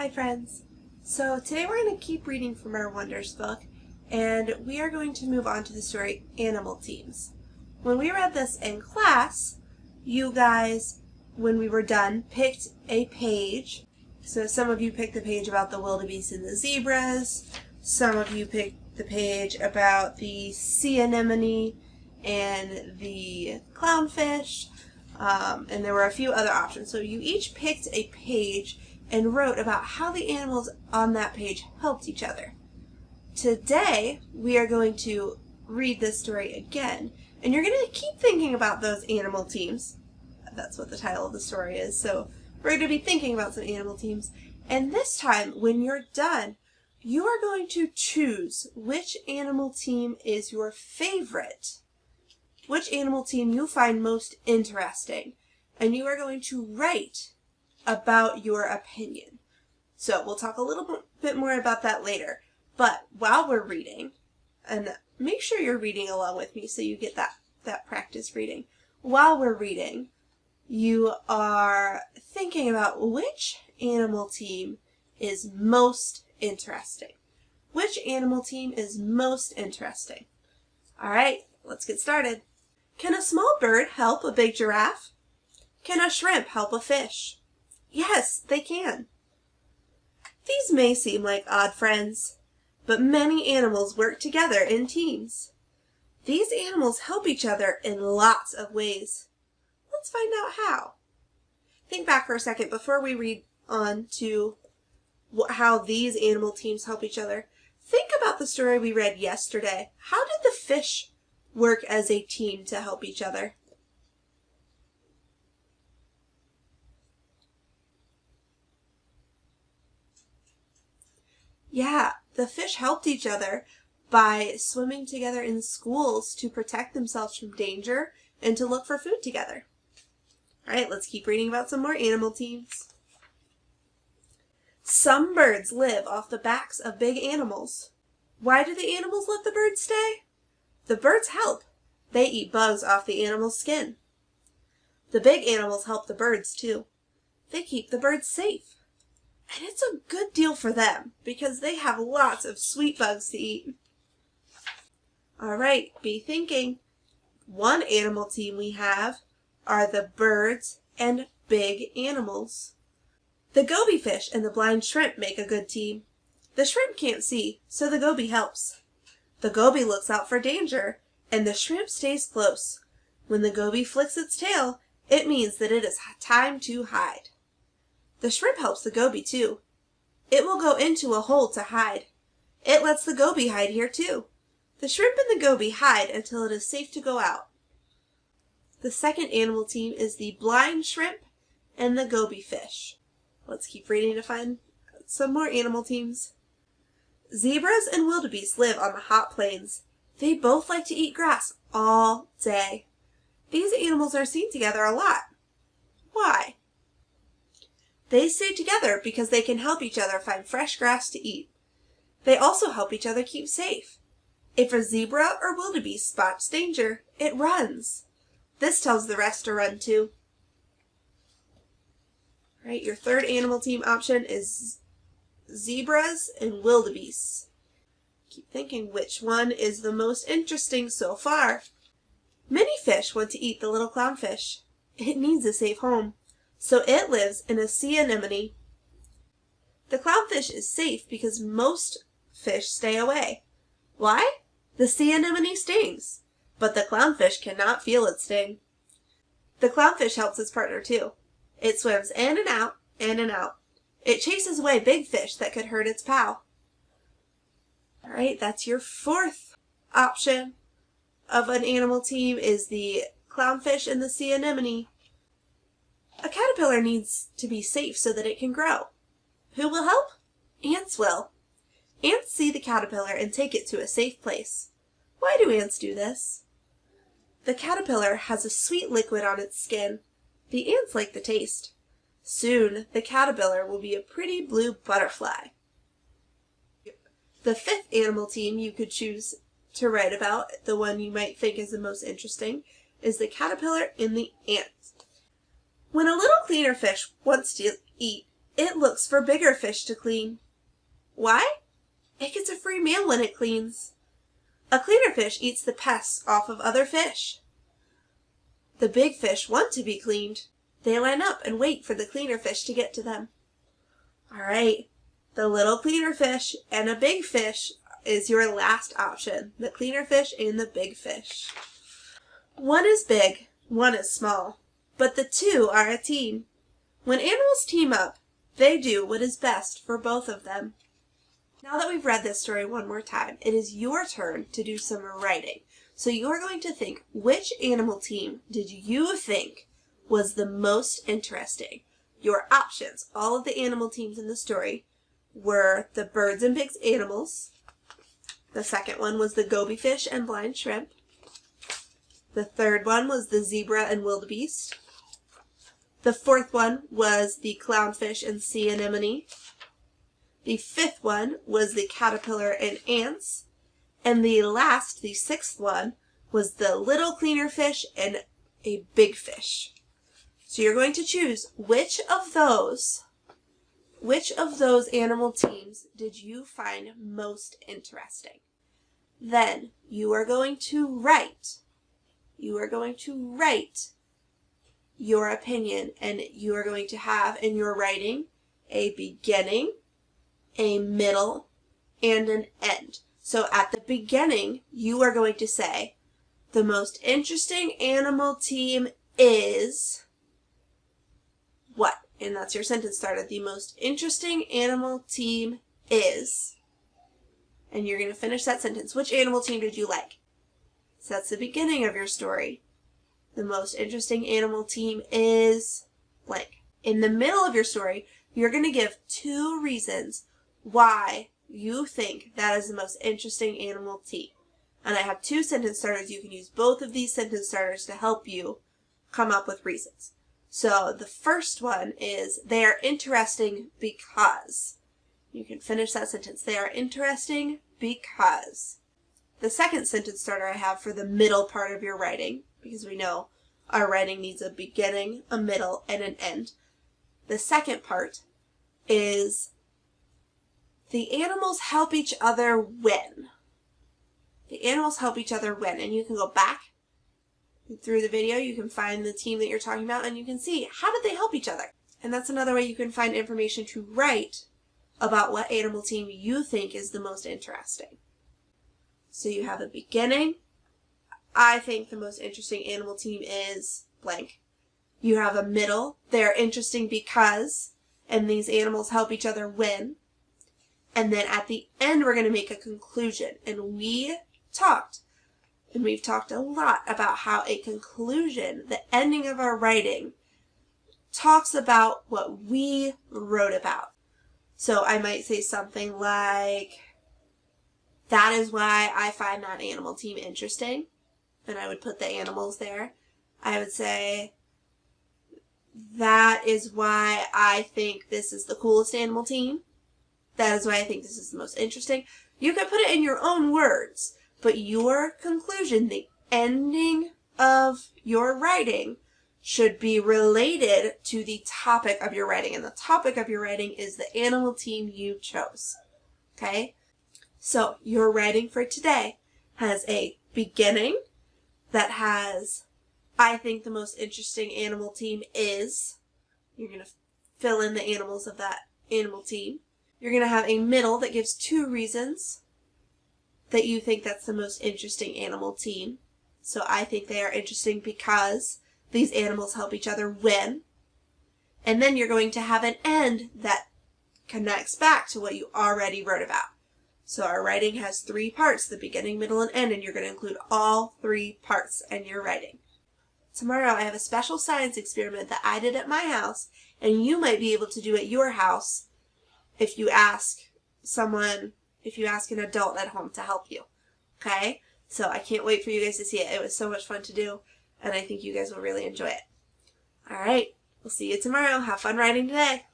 Hi friends! So today we're going to keep reading from our Wonders book, and we are going to move on to the story Animal Teams. When we read this in class, you guys, when we were done, picked a page. So some of you picked the page about the wildebeest and the zebras, some of you picked the page about the sea anemone and the clownfish, and there were a few other options. So you each picked a page and wrote about how the animals on that page helped each other. Today, we are going to read this story again, and you're going to keep thinking about those animal teams. That's what the title of the story is, so we're going to be thinking about some animal teams. And this time, when you're done, you are going to choose which animal team is your favorite, which animal team you find most interesting, and you are going to write about your opinion. So we'll talk a little bit more about that later. But while we're reading, and make sure you're reading along with me so you get that practice reading. While we're reading, you are thinking about which animal team is most interesting. Which animal team is most interesting? All right, let's get started. Can a small bird help a big giraffe? Can a shrimp help a fish? Yes, they can. These may seem like odd friends, but many animals work together in teams. These animals help each other in lots of ways. Let's find out how. Think back for a second before we read on to how these animal teams help each other. Think about the story we read yesterday. How did the fish work as a team to help each other? Yeah, the fish helped each other by swimming together in schools to protect themselves from danger and to look for food together. All right, let's keep reading about some more animal teams. Some birds live off the backs of big animals. Why do the animals let the birds stay? The birds help. They eat bugs off the animal's skin. The big animals help the birds too. They keep the birds safe. And it's a good deal for them because they have lots of sweet bugs to eat. All right, be thinking. One animal team we have are the birds and big animals. The goby fish and the blind shrimp make a good team. The shrimp can't see, so the goby helps. The goby looks out for danger, and the shrimp stays close. When the goby flicks its tail, it means that it is time to hide. The shrimp helps the goby too. It will go into a hole to hide. It lets the goby hide here too. The shrimp and the goby hide until it is safe to go out. The second animal team is the blind shrimp and the goby fish. Let's keep reading to find some more animal teams. Zebras and wildebeest live on the hot plains. They both like to eat grass all day. These animals are seen together a lot. Why? They stay together because they can help each other find fresh grass to eat. They also help each other keep safe. If a zebra or wildebeest spots danger, it runs. This tells the rest to run too. All right, your third animal team option is zebras and wildebeests. Keep thinking which one is the most interesting so far. Many fish want to eat the little clownfish. It needs a safe home, so it lives in a sea anemone. The clownfish is safe because most fish stay away. Why? The sea anemone stings, but the clownfish cannot feel its sting. The clownfish helps its partner too. It swims in and out, in and out. It chases away big fish that could hurt its pal. All right, that's your fourth option of an animal team is the clownfish and the sea anemone. A caterpillar needs to be safe so that it can grow. Who will help? Ants will. Ants see the caterpillar and take it to a safe place. Why do ants do this? The caterpillar has a sweet liquid on its skin. The ants like the taste. Soon, the caterpillar will be a pretty blue butterfly. The fifth animal team you could choose to write about, the one you might think is the most interesting, is the caterpillar and the ant. When a little cleaner fish wants to eat, It looks for bigger fish to clean. Why? It gets a free meal when it cleans. A cleaner fish eats the pests off of other fish. The big fish want to be cleaned. They line up and wait for the cleaner fish to get to them. All right, the little cleaner fish and a big fish is your last option. The cleaner fish and the big fish. One is big, one is small, but the two are a team. When animals team up, they do what is best for both of them. Now that we've read this story one more time, it is your turn to do some writing. So you're going to think, which animal team did you think was the most interesting? Your options, all of the animal teams in the story, were the birds and pigs animals. The second one was the goby fish and blind shrimp. The third one was the zebra and wildebeest. The fourth one was the clownfish and sea anemone. The fifth one was the caterpillar and ants. And the sixth one, was the little cleaner fish and a big fish. So you're going to choose which of those animal teams did you find most interesting. Then you are going to write. You are going to write your opinion, and you are going to have in your writing a beginning, a middle, and an end. So at the beginning, you are going to say, the most interesting animal team is what? And that's your sentence starter. The most interesting animal team is. And you're going to finish that sentence. Which animal team did you like? So that's the beginning of your story. The most interesting animal team is blank. In the middle of your story, you're going to give 2 reasons why you think that is the most interesting animal team. And I have 2 sentence starters. You can use both of these sentence starters to help you come up with reasons. So the first one is, they are interesting because. You can finish that sentence. They are interesting because. The second sentence starter I have for the middle part of your writing, because we know our writing needs a beginning, a middle, and an end. The second part is, the animals help each other win. The animals help each other win. And you can go back through the video. You can find the team that you're talking about, and you can see, how did they help each other? And that's another way you can find information to write about what animal team you think is the most interesting. So you have a beginning. I think the most interesting animal team is blank. You have a middle. They're interesting because, and these animals help each other win. And then at the end, we're going to make a conclusion. And we've talked a lot about how a conclusion, the ending of our writing, talks about what we wrote about. So I might say something like, that is why I find that animal team interesting. And I would put the animals there. I would say, that is why I think this is the coolest animal team. That is why I think this is the most interesting. You can put it in your own words, but your conclusion, the ending of your writing, should be related to the topic of your writing. And the topic of your writing is the animal team you chose. Okay? So your writing for today has a beginning that has, I think the most interesting animal team is. You're going to fill in the animals of that animal team. You're going to have a middle that gives 2 reasons that you think that's the most interesting animal team. So I think they are interesting because these animals help each other win. And then you're going to have an end that connects back to what you already wrote about. So our writing has 3 parts, the beginning, middle, and end, and you're going to include all 3 parts in your writing. Tomorrow I have a special science experiment that I did at my house, and you might be able to do at your house if you ask an adult at home to help you. Okay? So I can't wait for you guys to see it. It was so much fun to do, and I think you guys will really enjoy it. All right. We'll see you tomorrow. Have fun writing today.